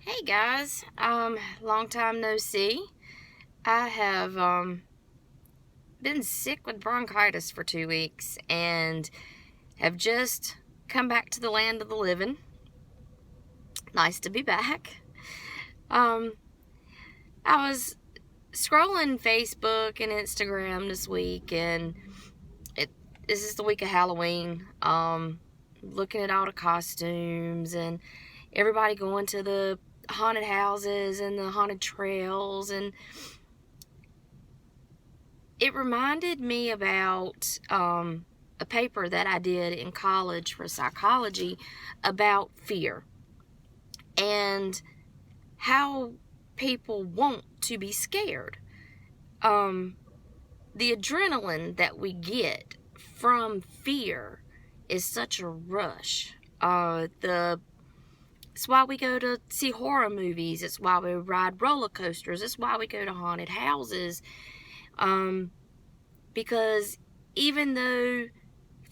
Hey guys, long time no see. I have been sick with bronchitis for 2 weeks and have just come back to the land of the living. Nice to be back. Um, I was scrolling Facebook and Instagram this week, and this is the week of Halloween. Looking at all the costumes and everybody going to the haunted houses and the haunted trails, and it reminded me about a paper that I did in college for psychology about fear and how people want to be scared. The adrenaline that we get from fear is such a rush. It's why we go to see horror movies. It's why we ride roller coasters. It's why we go to haunted houses. Because even though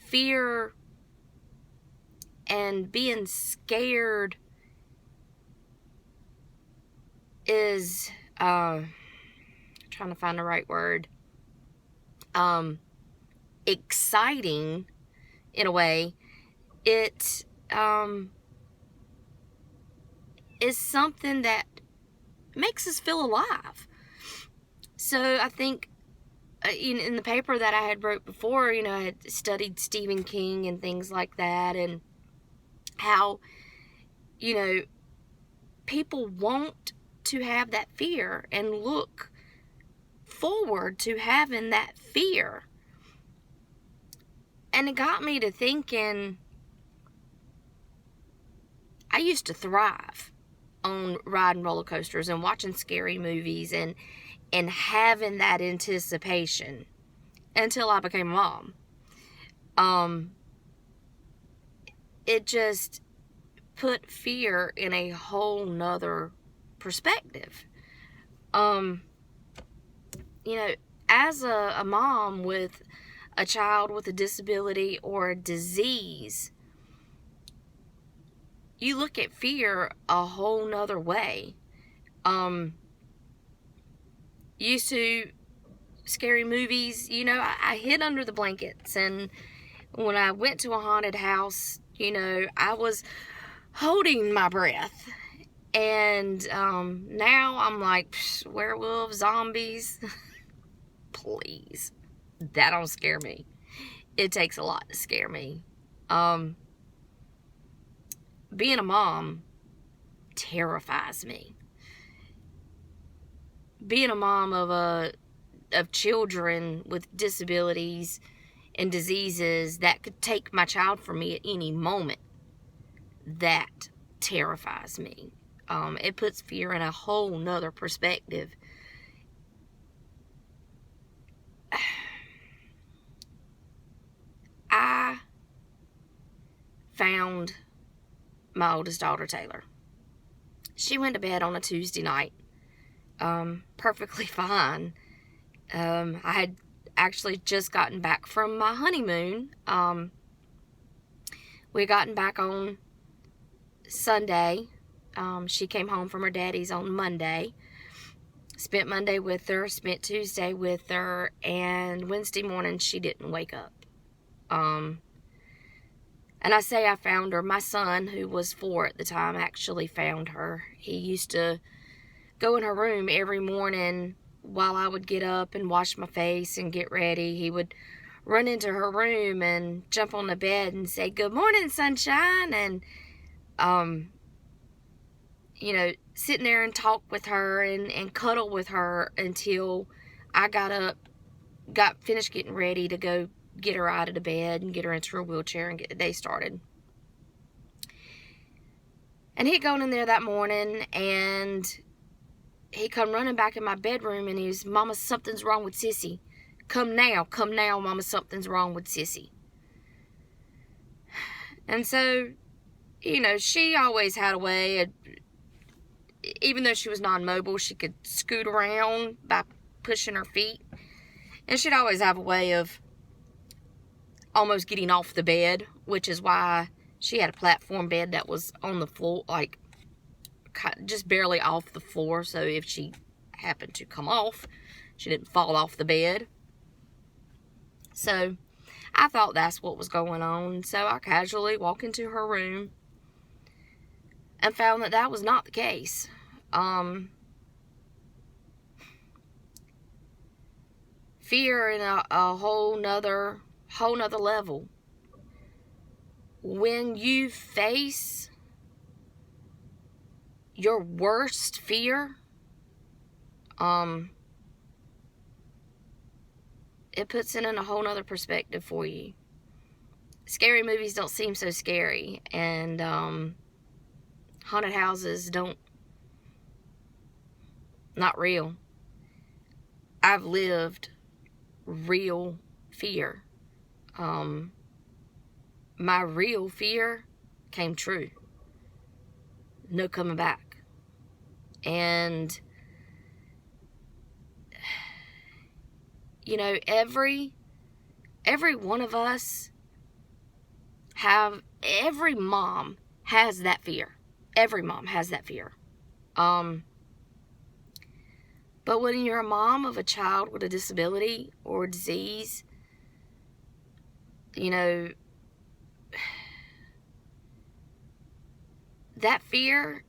fear and being scared is, trying to find the right word, exciting in a way, it, is something that makes us feel alive. So I think in the paper that I had wrote before, I had studied Stephen King and things like that, and how, people want to have that fear and look forward to having that fear. And it got me to thinking, I used to thrive on riding roller coasters and watching scary movies and having that anticipation until I became a mom. It just put fear in a whole nother perspective. As a mom with a child with a disability or a disease, you look at fear a whole nother way. Used to scary movies, I hid under the blankets, and when I went to a haunted house, I was holding my breath. And now I'm like, werewolves, zombies, please, that don't scare me. It takes a lot to scare me. Being a mom terrifies me. Being a mom of children with disabilities and diseases that could take my child from me at any moment, that terrifies me. It puts fear in a whole nother perspective. I found my oldest daughter, Taylor. She went to bed on a Tuesday night, perfectly fine. I had actually just gotten back from my honeymoon. We had gotten back on Sunday. She came home from her daddy's on Monday. Spent Monday with her, spent Tuesday with her, and Wednesday morning she didn't wake up. And I say I found her. My son, who was 4 at the time, actually found her. He used to go in her room every morning while I would get up and wash my face and get ready. He would run into her room and jump on the bed and say, "Good morning, sunshine," and sitting there and talk with her and cuddle with her until I got up, finished getting ready to go get her out of the bed and get her into her wheelchair and get the day started. And he'd gone in there that morning, and he come running back in my bedroom, and he was, "Mama, something's wrong with Sissy. Come now, Mama, something's wrong with Sissy." And so, she always had a way, even though she was non-mobile, she could scoot around by pushing her feet. And she'd always have a way of almost getting off the bed, which is why she had a platform bed that was on the floor, like just barely off the floor, so if she happened to come off, she didn't fall off the bed. So I thought that's what was going on. So I casually walked into her room and found that was not the case. Fear in a whole nother level. When you face your worst fear, it puts it in a whole nother perspective for you. Scary movies don't seem so scary, and haunted houses not real. I've lived real fear. My real fear came true. No coming back. And you know, every one of us every mom has that fear. Every mom has that fear. But when you're a mom of a child with a disability or disease, you know, that fear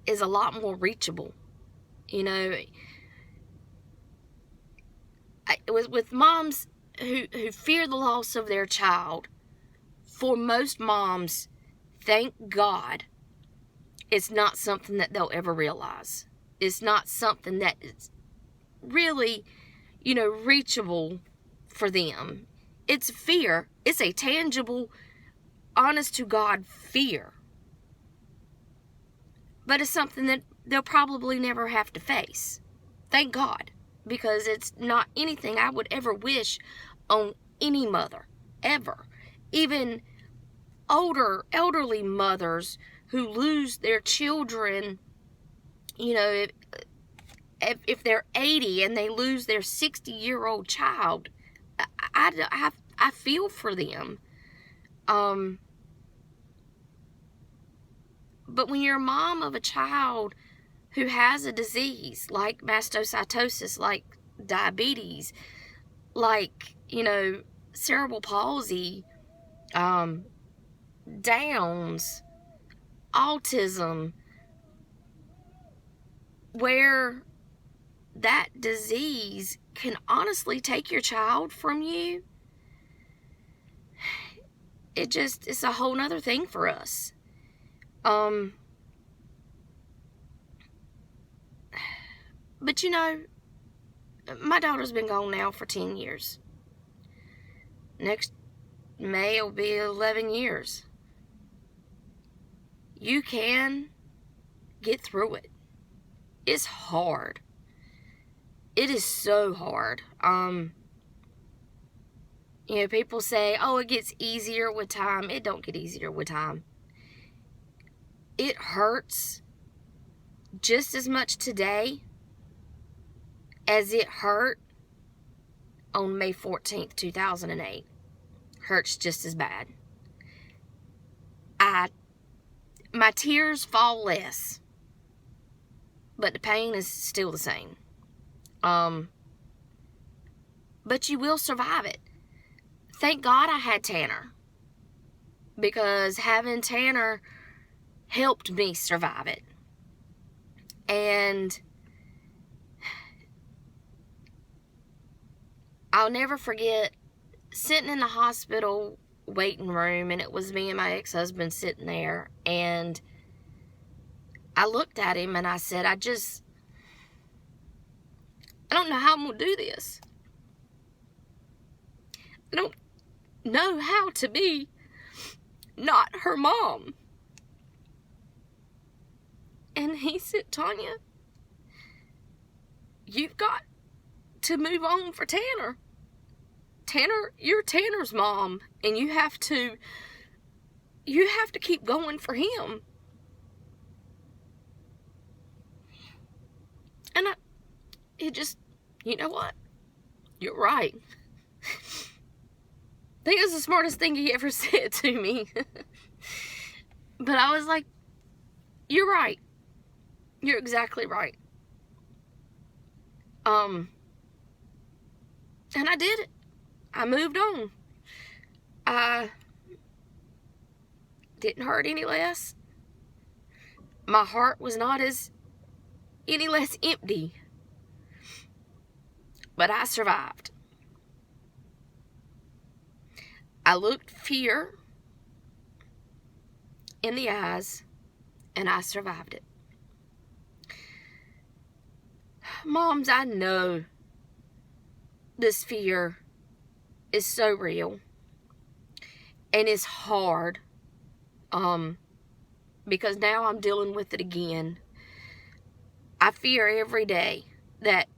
is a lot more reachable. You know, with moms who fear the loss of their child, for most moms, thank God, it's not something that they'll ever realize. It's not something that is really, you know, reachable for them. It's fear. It's a tangible, honest to God fear. But it's something that they'll probably never have to face. Thank God. Because it's not anything I would ever wish on any mother. Ever. Even elderly mothers who lose their children, you know, if they're 80 and they lose their 60-year-old child, I feel for them. But when you're a mom of a child who has a disease like mastocytosis, like diabetes, like, you know, cerebral palsy, Downs, autism, where that disease can honestly take your child from you, it's a whole nother thing for us. But you know, my daughter's been gone now for 10 years. Next May will be 11 years. You can get through it. It's hard. It is so hard. You know, people say, oh, it gets easier with time. It don't get easier with time. It hurts just as much today as it hurt on May 14th, 2008. Hurts just as bad. My tears fall less, but the pain is still the same. But you will survive it. Thank God I had Tanner, because having Tanner helped me survive it. And I'll never forget sitting in the hospital waiting room, and it was me and my ex-husband sitting there, and I looked at him and I said, I don't know how I'm going to do this. I don't know how to be not her mom. And he said, Tanya, you've got to move on for Tanner. Tanner, you're Tanner's mom, and you have to keep going for him. And you know what? You're right. I think it was the smartest thing he ever said to me. But I was like, You're right. You're exactly right. And I did it. I moved on. I didn't hurt any less. My heart was not any less empty. But I survived. I looked fear in the eyes, and I survived it. Moms, I know this fear is so real and it's hard, because now I'm dealing with it again. I fear every day that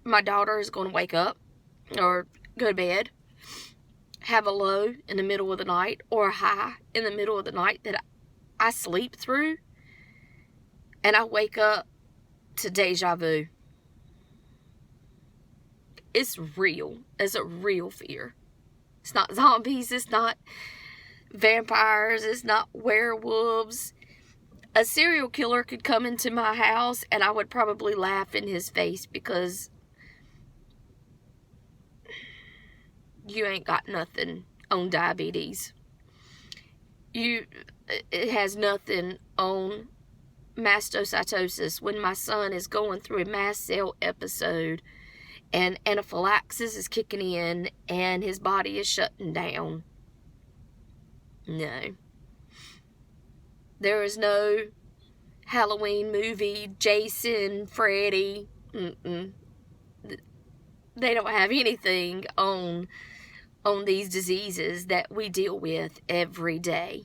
my daughter is going to wake up or go to bed, have a low in the middle of the night or a high in the middle of the night that I sleep through, and I wake up to deja vu. It's real. It's a real fear. It's not zombies. It's not vampires. It's not werewolves. A serial killer could come into my house and I would probably laugh in his face because you ain't got nothing on diabetes. It has nothing on mastocytosis when my son is going through a mast cell episode and anaphylaxis is kicking in and his body is shutting down. No. There is no Halloween movie, Jason, Freddy. They don't have anything on these diseases that we deal with every day.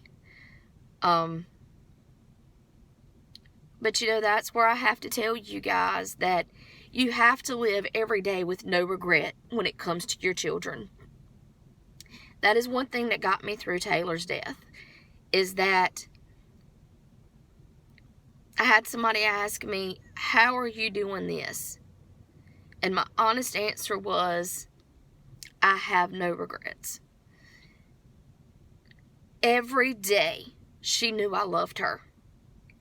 But that's where I have to tell you guys that you have to live every day with no regret when it comes to your children. That is one thing that got me through Taylor's death, is that I had somebody ask me, how are you doing this? And my honest answer was, I have no regrets. Every day, she knew I loved her.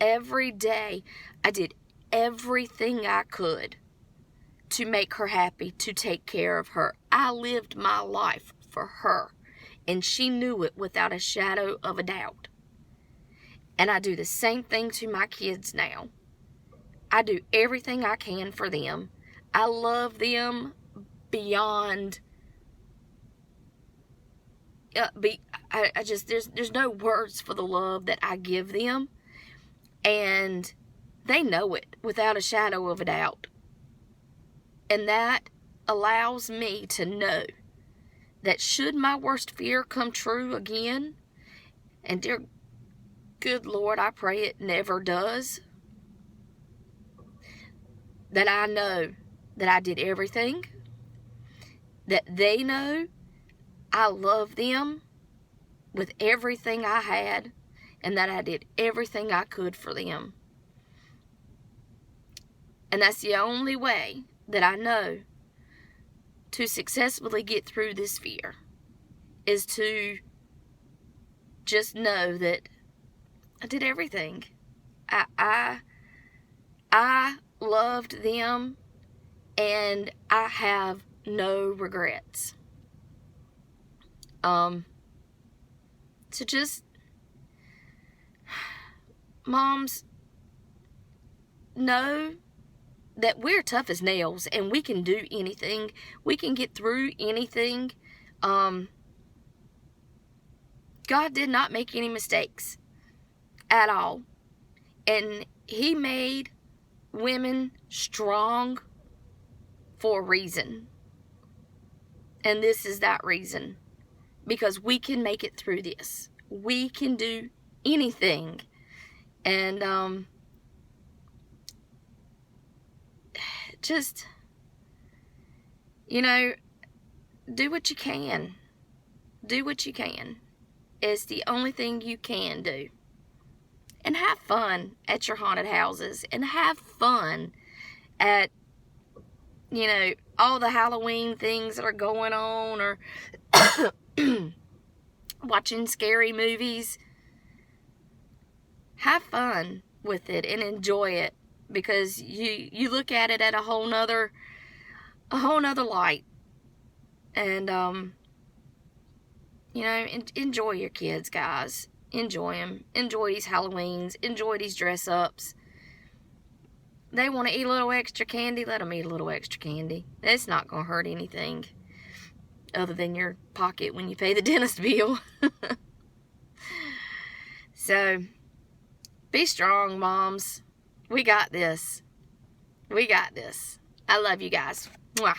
Every day, I did everything I could to make her happy, to take care of her. I lived my life for her, and she knew it without a shadow of a doubt. And I do the same thing to my kids now. I do everything I can for them. I love them beyond... there's no words for the love that I give them. And they know it without a shadow of a doubt. And that allows me to know that should my worst fear come true again, and dear good Lord, I pray it never does, that I know that I did everything, that they know I love them with everything I had, and that I did everything I could for them. And that's the only way that I know to successfully get through this fear, is to just know that I did everything. I loved them, and I have no regrets. So just, moms, know that we're tough as nails and we can do anything. We can get through anything. God did not make any mistakes at all. And He made women strong for a reason. And this is that reason. Because we can make it through this. We can do anything. And just, do what you can. Do what you can. It's the only thing you can do. And have fun at your haunted houses. And have fun at, all the Halloween things that are going on. Or watching scary movies. have fun with it and enjoy it, because you look at it at a whole nother light. And enjoy your kids, guys. Enjoy them. Enjoy these Halloweens. Enjoy these dress ups. They want to eat a little extra candy, let them eat a little extra candy. It's not going to hurt anything other than your pocket when you pay the dentist bill. So, be strong, moms. We got this. We got this. I love you guys. Mwah.